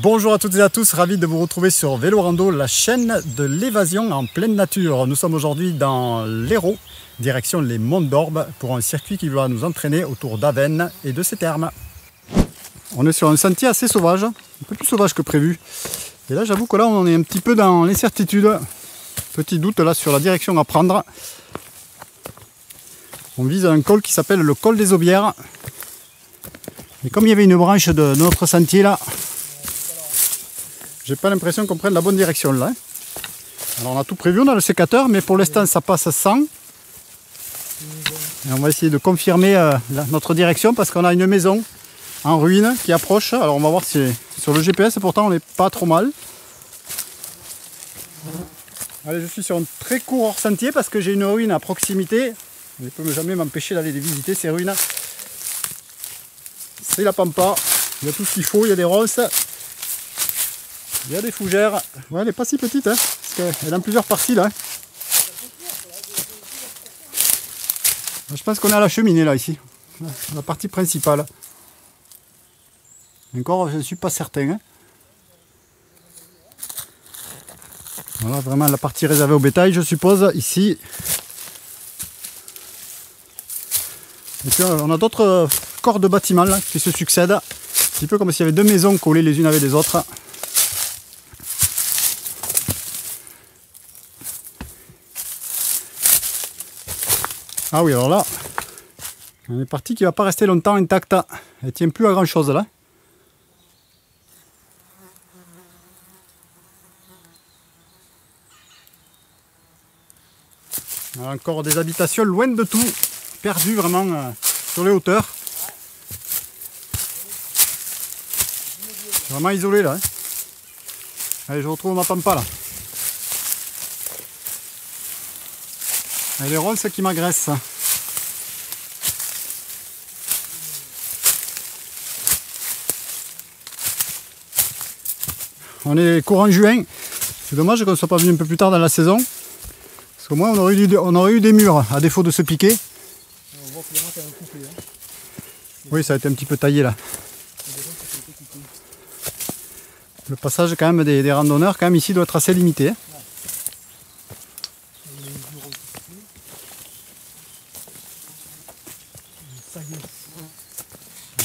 Bonjour à toutes et à tous, ravi de vous retrouver sur Vélorando, la chaîne de l'évasion en pleine nature. Nous sommes aujourd'hui dans l'Hérault, direction les Monts d'Orbe, pour un circuit qui va nous entraîner autour d'Avesnes et de ses thermes. On est sur un sentier assez sauvage, un peu plus sauvage que prévu. Et là j'avoue que là on est un petit peu dans l'incertitude. Petit doute là sur la direction à prendre. On vise un col qui s'appelle le col des Aubières. Et comme il y avait une branche de notre sentier là, j'ai pas l'impression qu'on prenne la bonne direction là. Alors on a tout prévu, on a le sécateur, mais pour l'instant ça passe sans. Et on va essayer de confirmer notre direction parce qu'on a une maison en ruine qui approche. Alors on va voir si sur le GPS pourtant on n'est pas trop mal. Allez, je suis sur un très court hors sentier parce que j'ai une ruine à proximité. Je ne peux jamais m'empêcher d'aller les visiter ces ruines. C'est la pampa, il y a tout ce qu'il faut, il y a des ronces. Il y a des fougères. Ouais, elle n'est pas si petite, hein, parce qu'elle est en plusieurs parties là. Je pense qu'on est à la cheminée là, ici. La partie principale. Encore, je ne suis pas certain. Hein. Voilà, vraiment la partie réservée au bétail, je suppose, ici. Et puis on a d'autres corps de bâtiments là, qui se succèdent. Un petit peu comme s'il y avait deux maisons collées les unes avec les autres. Ah oui, alors là, on est parti qui va pas rester longtemps intacte. Elle tient plus à grand chose là. Alors, encore des habitations loin de tout, perdues vraiment sur les hauteurs. Vraiment isolé là. Hein. Allez, je retrouve ma pampa là. Et les ronces qui m'agressent. On est courant juin. C'est dommage qu'on ne soit pas venu un peu plus tard dans la saison. Parce qu'au moins on aurait eu des murs à défaut de se piquer. On voit que un coupé, hein. Oui, ça a été un petit peu taillé là. Le passage quand même des randonneurs quand même ici doit être assez limité. Hein.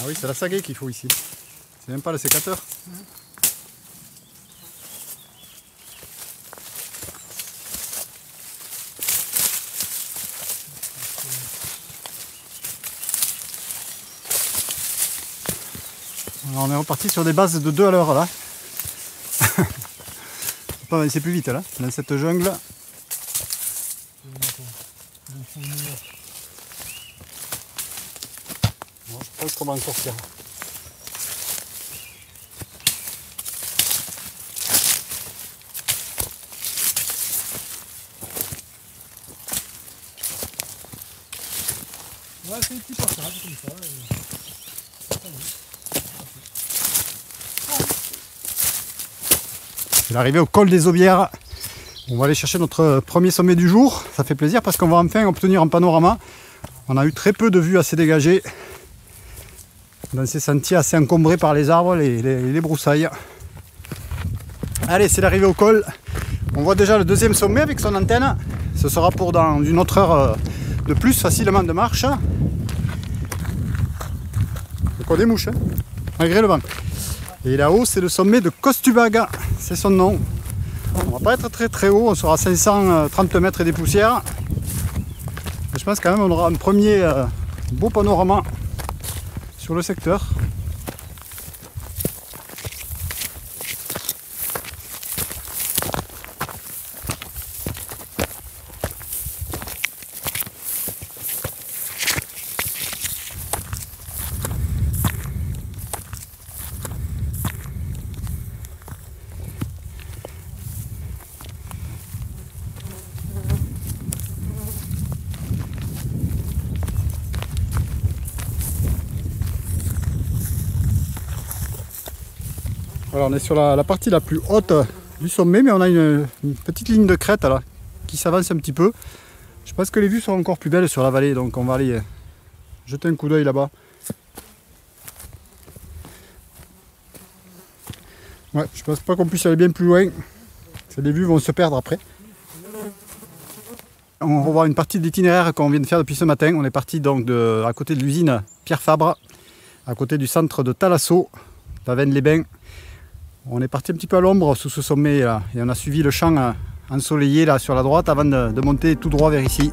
Ah oui, c'est la sagaie qu'il faut ici. C'est même pas le sécateur. Alors on est reparti sur des bases de 2 à l'heure là. C'est plus vite là, dans cette jungle. Je pense qu'on va en sortir. Ouais, c'est un petit passage comme ça. C'est l'arrivée au col des Aubières. On va aller chercher notre premier sommet du jour. Ça fait plaisir parce qu'on va enfin obtenir un panorama. On a eu très peu de vues assez dégagées dans ces sentiers assez encombrés par les arbres, les broussailles. Allez, c'est l'arrivée au col. On voit déjà le deuxième sommet avec son antenne. Ce sera pour dans une autre heure de plus facilement de marche. Donc on démouche, hein, malgré le vent. Et là-haut, c'est le sommet de Costubag, c'est son nom. On va pas être très haut, on sera à 530 mètres et des poussières. Mais je pense quand même qu'on aura un premier beau panorama sur le secteur. Voilà, on est sur la partie la plus haute du sommet, mais on a une petite ligne de crête là, qui s'avance un petit peu. Je pense que les vues sont encore plus belles sur la vallée, donc on va aller jeter un coup d'œil là-bas. Ouais, je pense pas qu'on puisse aller bien plus loin, les vues vont se perdre après. On revoit une partie de l'itinéraire qu'on vient de faire depuis ce matin. On est parti donc à côté de l'usine Pierre Fabre, à côté du centre de Thalasso, Tavennes-les-Bains. On est parti un petit peu à l'ombre sous ce sommet là, et on a suivi le champ ensoleillé là sur la droite avant de monter tout droit vers ici.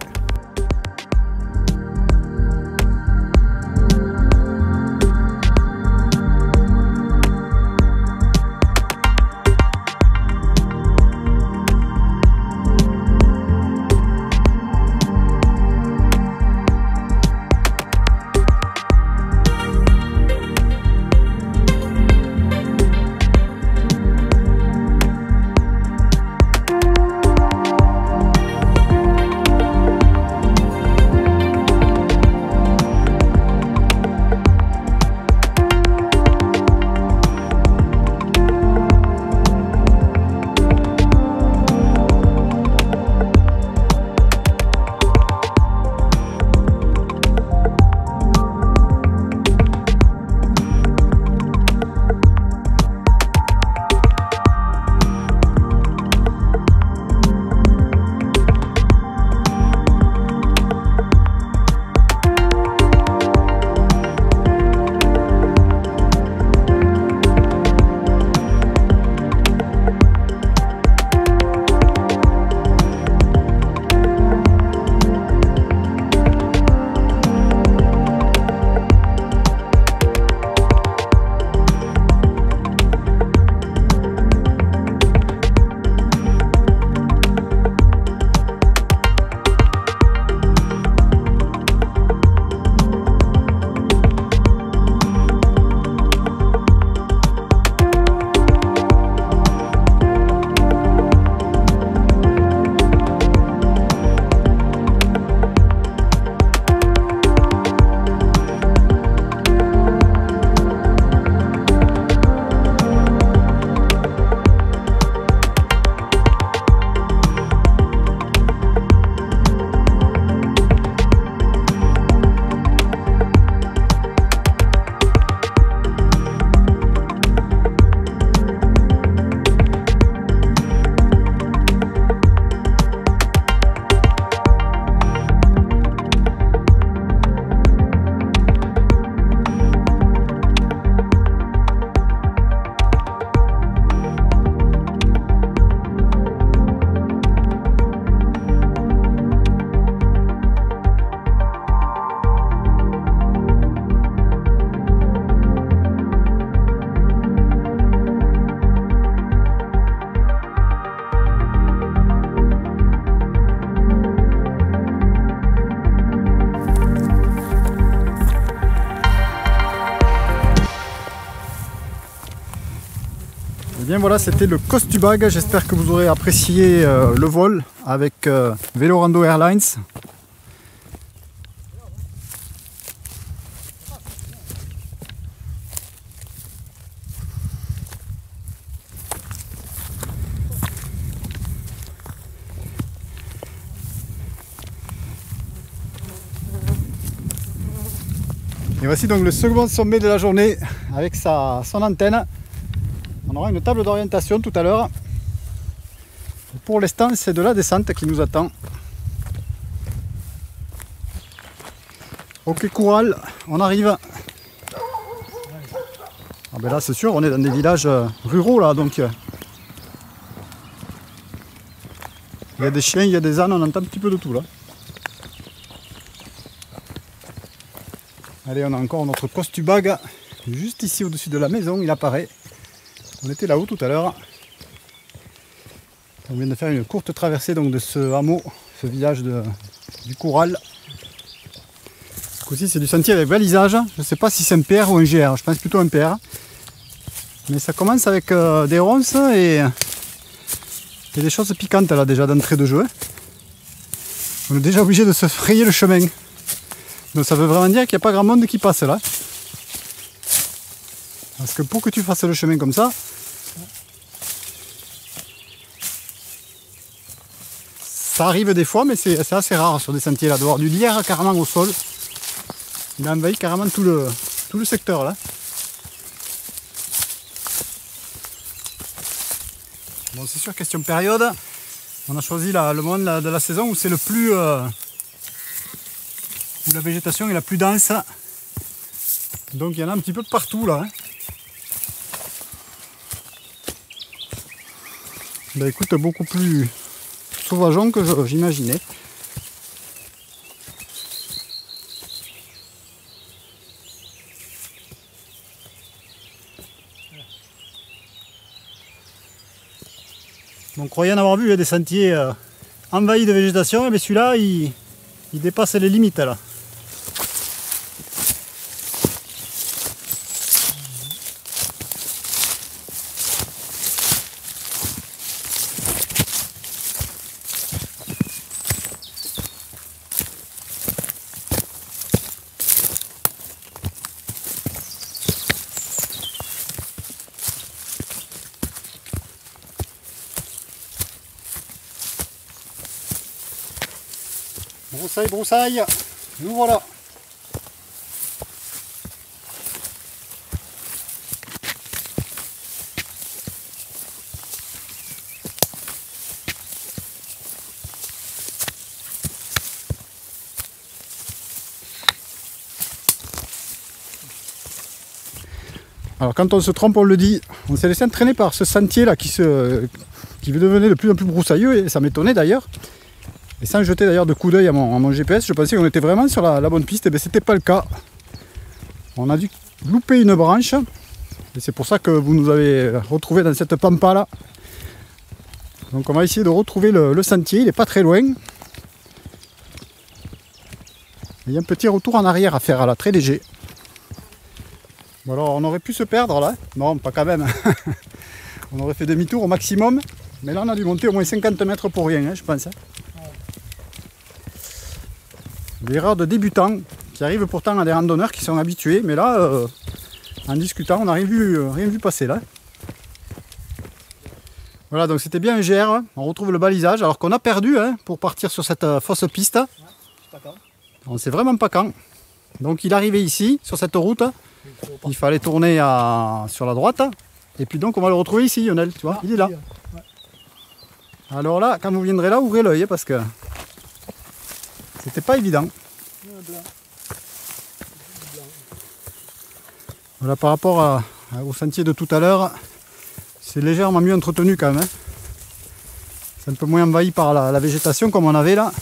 bien voilà, c'était le Costubag. J'espère que vous aurez apprécié le vol avec Velorando Airlines. Et voici donc le second sommet de la journée avec son antenne. On aura une table d'orientation tout à l'heure. Pour l'instant, c'est de la descente qui nous attend. Ok, Coural, on arrive. Ah ben là, c'est sûr, on est dans des villages ruraux là, donc il y a des chiens, il y a des ânes, on entend un petit peu de tout là. Allez, on a encore notre costubag juste ici au-dessus de la maison, il apparaît. On était là-haut tout à l'heure. On vient de faire une courte traversée donc, de ce hameau, ce village du Coural. Ce coup-ci, c'est du sentier avec balisage. Je ne sais pas si c'est un PR ou un GR, je pense plutôt un PR. Mais ça commence avec des ronces et des choses piquantes là déjà d'entrée de jeu. On est déjà obligé de se frayer le chemin. Donc ça veut vraiment dire qu'il n'y a pas grand monde qui passe là. Parce que pour que tu fasses le chemin comme ça, ça arrive des fois, mais c'est assez rare sur des sentiers là, de voir du lierre carrément au sol. Il a envahi carrément tout le secteur là. Bon, c'est sûr, question période. On a choisi le moment de la saison où c'est le plus... où la végétation est la plus dense. Donc il y en a un petit peu partout là. Bah écoute, beaucoup plus sauvageon que j'imaginais. On croyait en avoir vu des sentiers envahis de végétation, mais celui-là il dépasse les limites là. Broussaille, broussaille, nous voilà. Alors quand on se trompe, on le dit, on s'est laissé entraîner par ce sentier là qui devenait de plus en plus broussailleux, et ça m'étonnait d'ailleurs. Et sans jeter d'ailleurs de coup d'œil à mon GPS, je pensais qu'on était vraiment sur la bonne piste, et bien c'était pas le cas. On a dû louper une branche, et c'est pour ça que vous nous avez retrouvé dans cette pampa là. Donc on va essayer de retrouver le sentier, il n'est pas très loin. Il y a un petit retour en arrière à faire là, très léger. Bon alors on aurait pu se perdre là, non pas quand même. On aurait fait demi-tour au maximum, mais là on a dû monter au moins 50 mètres pour rien, hein, je pense. L'erreur de débutants qui arrivent pourtant à des randonneurs qui sont habitués, mais là, en discutant, on n'a rien vu passer là. Voilà, donc c'était bien un GR, on retrouve le balisage, alors qu'on a perdu hein, pour partir sur cette fausse piste. On ne sait vraiment pas quand. Donc il arrivait ici, sur cette route, il fallait tourner sur la droite, et puis donc on va le retrouver ici, Lionel, tu vois, il est là. Alors là, quand vous viendrez là, ouvrez l'œil, parce que c'était pas évident. Voilà, par rapport au sentier de tout à l'heure, c'est légèrement mieux entretenu quand même. Hein. C'est un peu moins envahi par la végétation comme on avait là.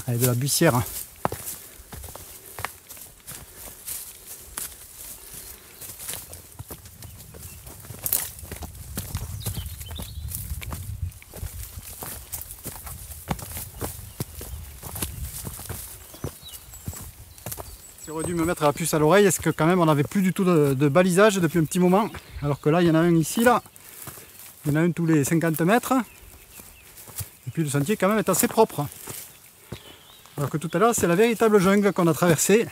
Avec de la buissière. J'aurais dû me mettre la puce à l'oreille, est-ce que quand même on n'avait plus du tout de balisage depuis un petit moment, alors que là il y en a un ici, là, il y en a un tous les 50 mètres, et puis le sentier quand même est assez propre. Alors que tout à l'heure c'est la véritable jungle qu'on a traversée.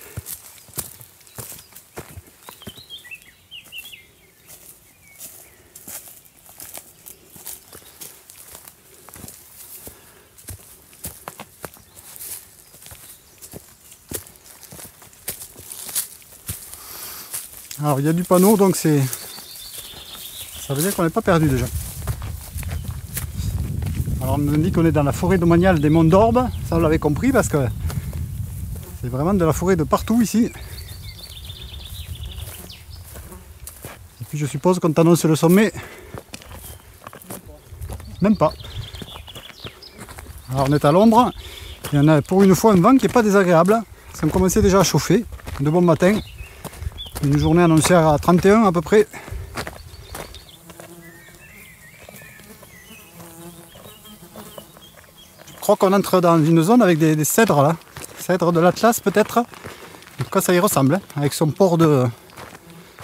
Alors il y a du panneau, donc ça veut dire qu'on n'est pas perdu déjà. Alors on nous dit qu'on est dans la forêt domaniale des Monts d'Orbe, ça vous l'avez compris parce que c'est vraiment de la forêt de partout ici. Et puis je suppose qu'on t'annonce le sommet. Même pas. Alors on est à l'ombre, il y en a pour une fois un vent qui n'est pas désagréable. Ça commençait déjà à chauffer, de bon matin. Une journée annoncée à 31 à peu près. Je crois qu'on entre dans une zone avec des cèdres là. Cèdres de l'Atlas peut-être. En tout cas ça y ressemble, hein, avec son port de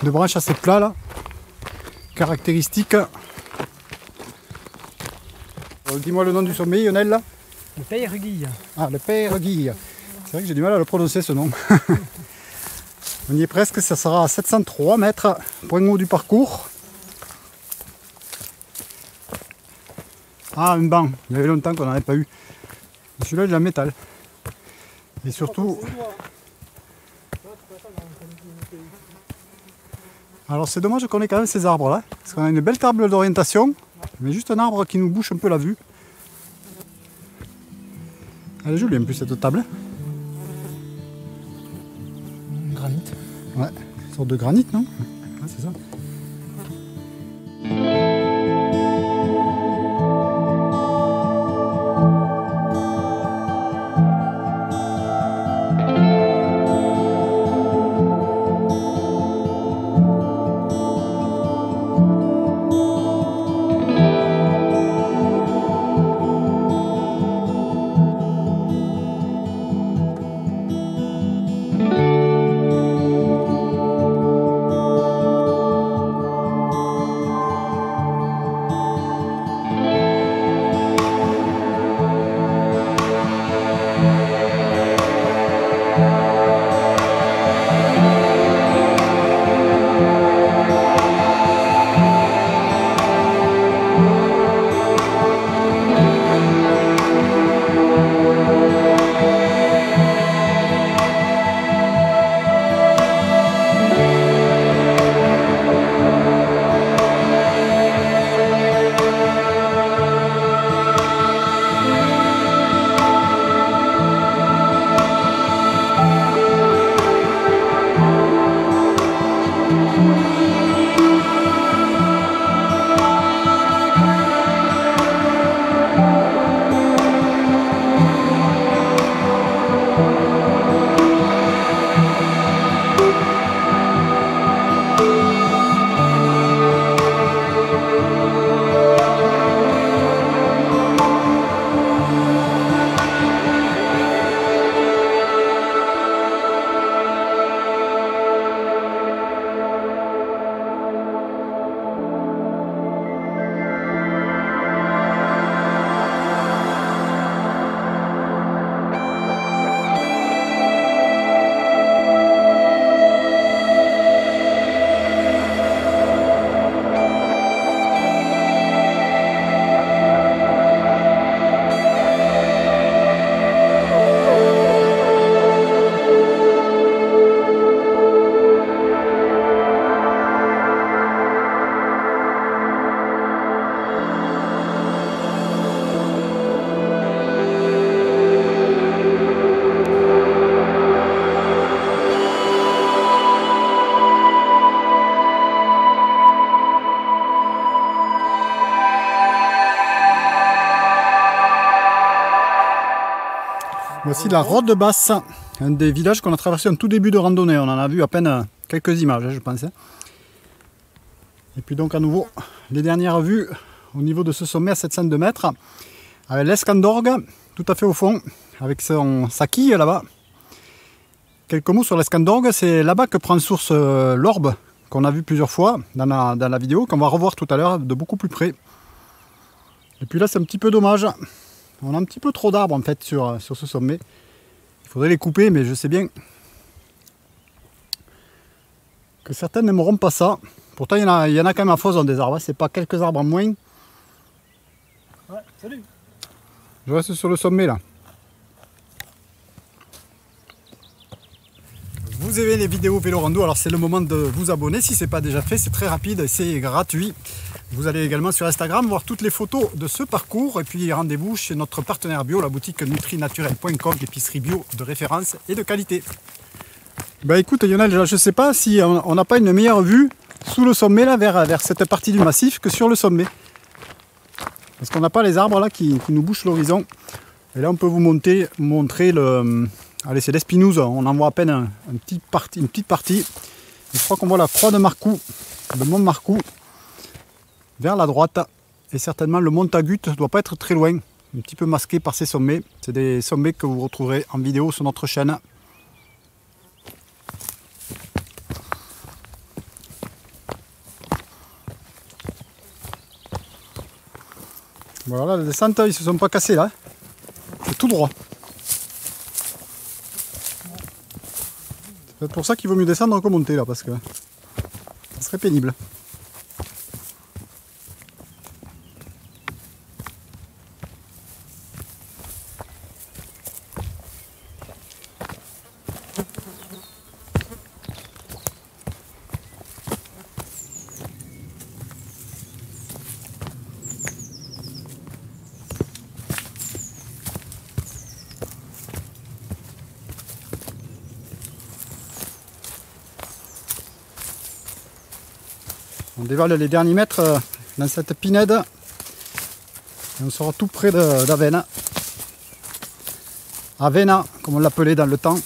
branches assez plat là. Caractéristique. Dis-moi le nom du sommet, Lionel là. Le Peyreguille. Ah, le Peyreguille. C'est vrai que j'ai du mal à le prononcer ce nom. On y est presque, ça sera à 703 mètres, point haut du parcours. Ah, un banc, il y avait longtemps qu'on n'en avait pas eu. Celui-là, il est en métal. Et surtout... Alors c'est dommage qu'on ait quand même ces arbres là, parce qu'on a une belle table d'orientation, mais juste un arbre qui nous bouche un peu la vue. Elle est jolie en plus cette table. Granit. Ouais, une sorte de granit, non? Ouais, c'est ça. Voici la Rode Basse, un des villages qu'on a traversé en tout début de randonnée. On en a vu à peine quelques images, je pense. Et puis donc à nouveau, les dernières vues au niveau de ce sommet à 702 mètres, avec l'Escandorgue, tout à fait au fond, avec sa quille là-bas. Quelques mots sur l'Escandorgue, c'est là-bas que prend source l'Orbe, qu'on a vu plusieurs fois dans la vidéo, qu'on va revoir tout à l'heure de beaucoup plus près. Et puis là c'est un petit peu dommage. On a un petit peu trop d'arbres en fait sur ce sommet. Il faudrait les couper, mais je sais bien que certains n'aimeront pas ça. Pourtant, il y en a quand même à foison des arbres. C'est pas quelques arbres en moins. Ouais, salut. Je reste sur le sommet là. Vous vous aimez les vidéos vélo rando, alors c'est le moment de vous abonner. Si ce n'est pas déjà fait, c'est très rapide, c'est gratuit. Vous allez également sur Instagram voir toutes les photos de ce parcours. Et puis rendez-vous chez notre partenaire bio, la boutique nutrinaturel.com, l'épicerie bio de référence et de qualité. Bah écoute Lionel, je ne sais pas si on n'a pas une meilleure vue sous le sommet là, vers cette partie du massif que sur le sommet. Parce qu'on n'a pas les arbres là qui nous bouchent l'horizon. Et là on peut vous montrer le... Allez, c'est l'Espinouse, on en voit à peine une petite partie. Et je crois qu'on voit la croix de Marcoux, le mont Marcoux, vers la droite. Et certainement le mont Tagut ne doit pas être très loin, un petit peu masqué par ces sommets. C'est des sommets que vous retrouverez en vidéo sur notre chaîne. Voilà, les descentes, ils ne se sont pas cassés là. C'est tout droit. C'est peut-être pour ça qu'il vaut mieux descendre que monter là, parce que ça serait pénible. On dévale les derniers mètres dans cette pinède et on sera tout près d'Avena. Avena, comme on l'appelait dans le temps.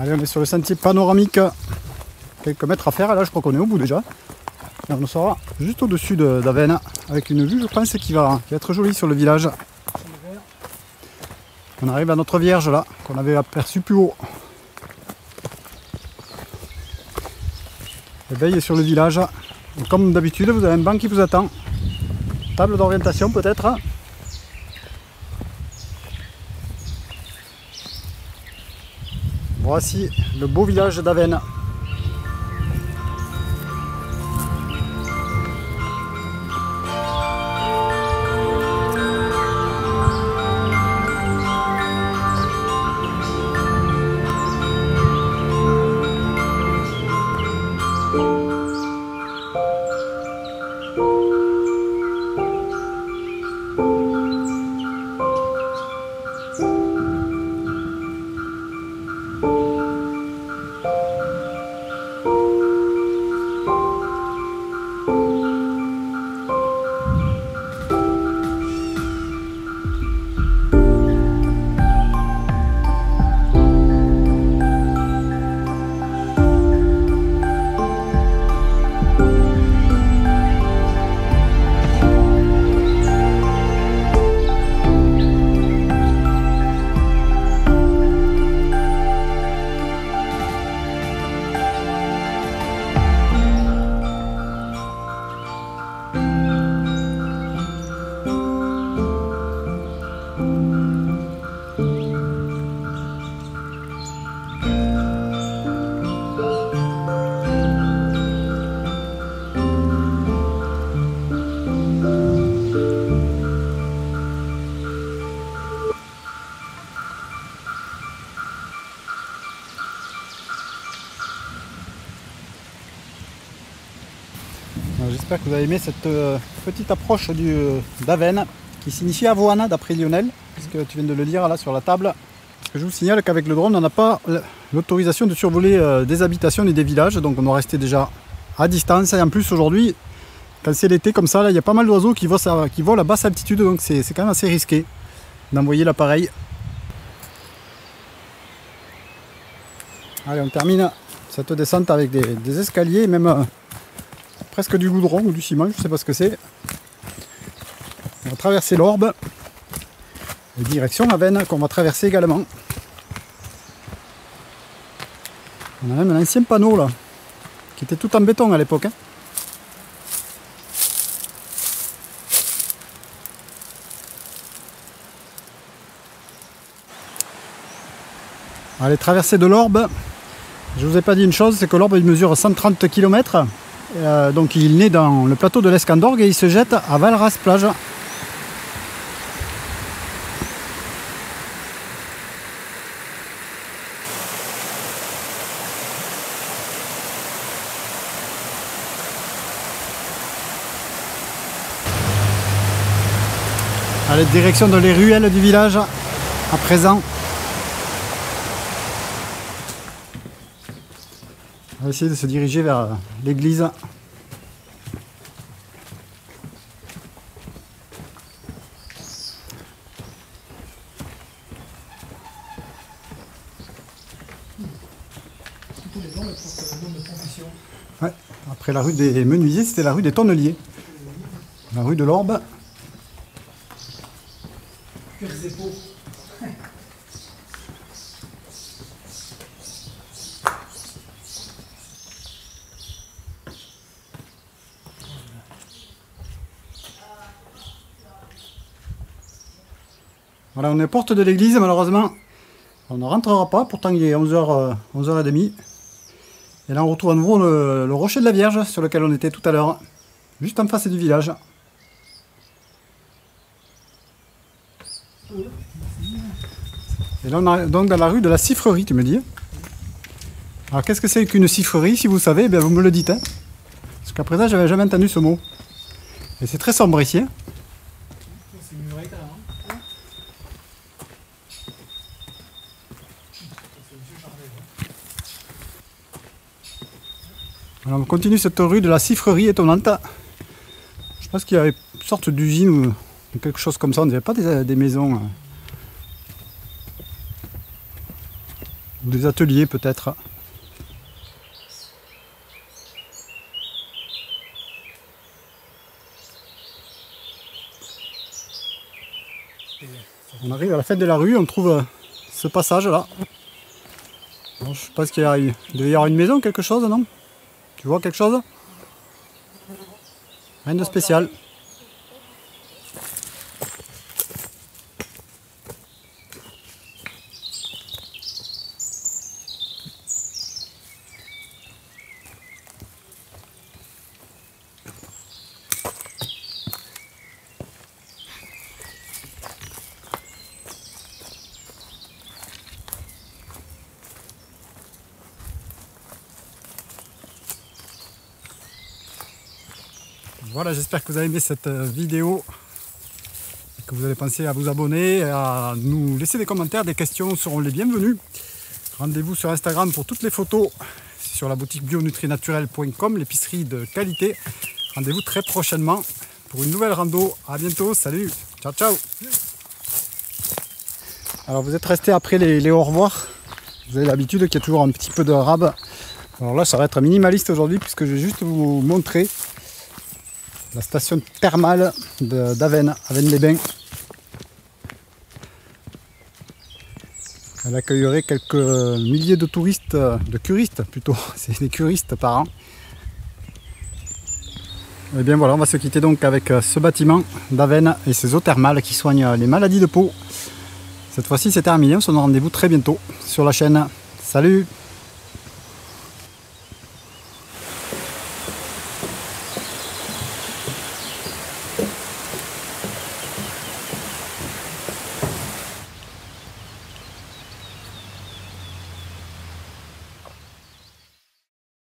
Allez, on est sur le sentier panoramique. Quelques mètres à faire, là je crois qu'on est au bout déjà. Et on sera juste au-dessus d'Avena, avec une vue je pense qui va être jolie sur le village. On arrive à notre vierge là, qu'on avait aperçue plus haut. Le veille est sur le village. Et comme d'habitude, vous avez un banc qui vous attend. Table d'orientation peut-être. Voici le beau village d'Avena. J'espère que vous avez aimé cette petite approche d'Avena qui signifie avoine d'après Lionel, puisque tu viens de le lire là sur la table. Parce que je vous signale qu'avec le drone on n'a pas l'autorisation de survoler des habitations ni des villages, donc on doit rester déjà à distance. Et en plus aujourd'hui, quand c'est l'été comme ça, il y a pas mal d'oiseaux qui volent à basse altitude, donc c'est quand même assez risqué d'envoyer l'appareil. Allez, on termine cette descente avec des escaliers, même presque du goudron ou du ciment, je ne sais pas ce que c'est. On va traverser l'Orbe, direction Avena, qu'on va traverser également. On a même un ancien panneau là, qui était tout en béton à l'époque. Hein. Allez, traversée de l'Orbe. Je vous ai pas dit une chose, c'est que l'Orbe il mesure 130 km. Donc il naît dans le plateau de l'Escandorgue et il se jette à Valras-Plage. Allez, direction de les ruelles du village à présent. On va essayer de se diriger vers l'église. Ouais, après la rue des menuisiers, c'était la rue des tonneliers. La rue de l'Orbe. Voilà, on est porte de l'église, malheureusement. On ne rentrera pas, pourtant il est 11h, 11h30. Et là on retrouve à nouveau le rocher de la Vierge sur lequel on était tout à l'heure. Juste en face du village. Et là on est donc dans la rue de la Siffrerie, tu me dis. Alors qu'est-ce que c'est qu'une siffrerie? Si vous savez, bien vous me le dites. Hein. Parce qu'à présent j'avais jamais entendu ce mot. Et c'est très sombre ici. Hein. Alors on continue cette rue de la Siffrerie étonnante. Je pense qu'il y avait une sorte d'usine ou quelque chose comme ça. On ne dirait pas des maisons. Ou des ateliers peut-être. On arrive à la fin de la rue, on trouve ce passage là. Bon, je pense qu'il devait y avoir une maison, quelque chose, non? Tu vois quelque chose? Rien de spécial. Voilà, j'espère que vous avez aimé cette vidéo et que vous allez penser à vous abonner, à nous laisser des commentaires, des questions seront les bienvenues. Rendez-vous sur Instagram pour toutes les photos, sur la boutique bionutrinaturel.com, l'épicerie de qualité. Rendez-vous très prochainement pour une nouvelle rando. À bientôt, salut, ciao ciao. Alors vous êtes restés après les au revoir. Vous avez l'habitude qu'il y a toujours un petit peu de rab. Alors là ça va être minimaliste aujourd'hui puisque je vais juste vous montrer la station thermale d'Avesnes, Avesnes-les-Bains. Elle accueillerait quelques milliers de touristes, de curistes plutôt, c'est des curistes par an. Et bien voilà, on va se quitter donc avec ce bâtiment d'Avesnes et ses eaux thermales qui soignent les maladies de peau. Cette fois-ci c'est terminé, on se donne rendez-vous très bientôt sur la chaîne. Salut!